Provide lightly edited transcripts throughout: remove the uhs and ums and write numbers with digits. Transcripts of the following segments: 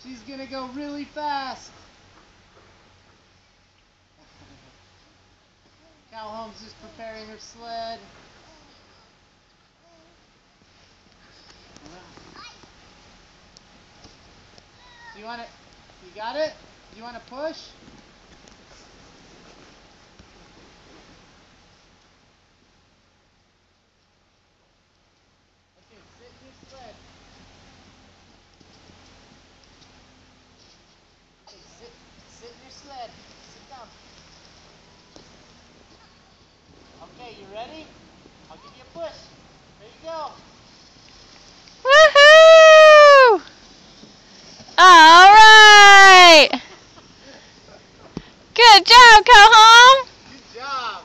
She's gonna go really fast. Calhoun's just preparing her sled. Do you want it? You got it? Do you want to push? Okay, sit in your sled. Okay, sit in your sled. Sit down. Okay, you ready? I'll give you a push. There you go. Woohoo! All right. Good job, Calhoun. Good job.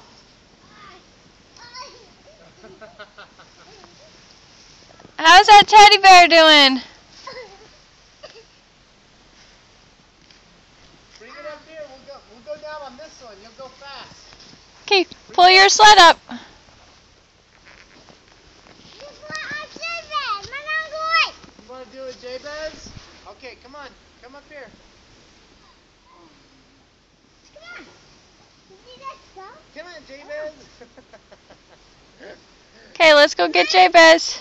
How's that teddy bear doing? Bring it up here. We'll go down on this one. You'll go fast. Okay, pull your sled up. You want to do it, Jabez? Okay, come on. Come up here. Come on, Jabez. Okay, let's go get Jabez.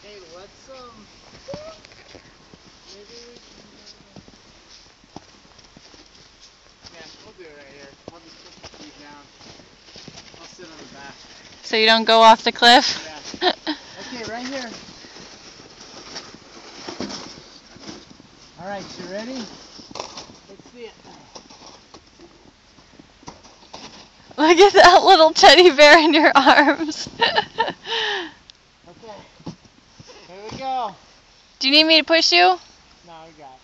Hey, let's maybe we can. Yeah, we'll do it right here. I'll just put the feet down. I'll sit on the back. So you don't go off the cliff? Yeah. Okay, right here. All right, you ready? Let's see it. Look at that little teddy bear in your arms. Okay. Here we go. Do you need me to push you? No, we got it.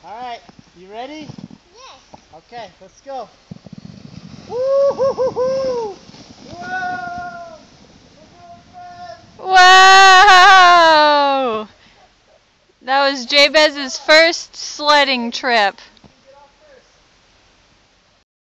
All right, you ready? Yes. Okay, let's go. Woo-hoo-hoo-hoo! Whoa! Wow! That was Jabez's first sledding trip.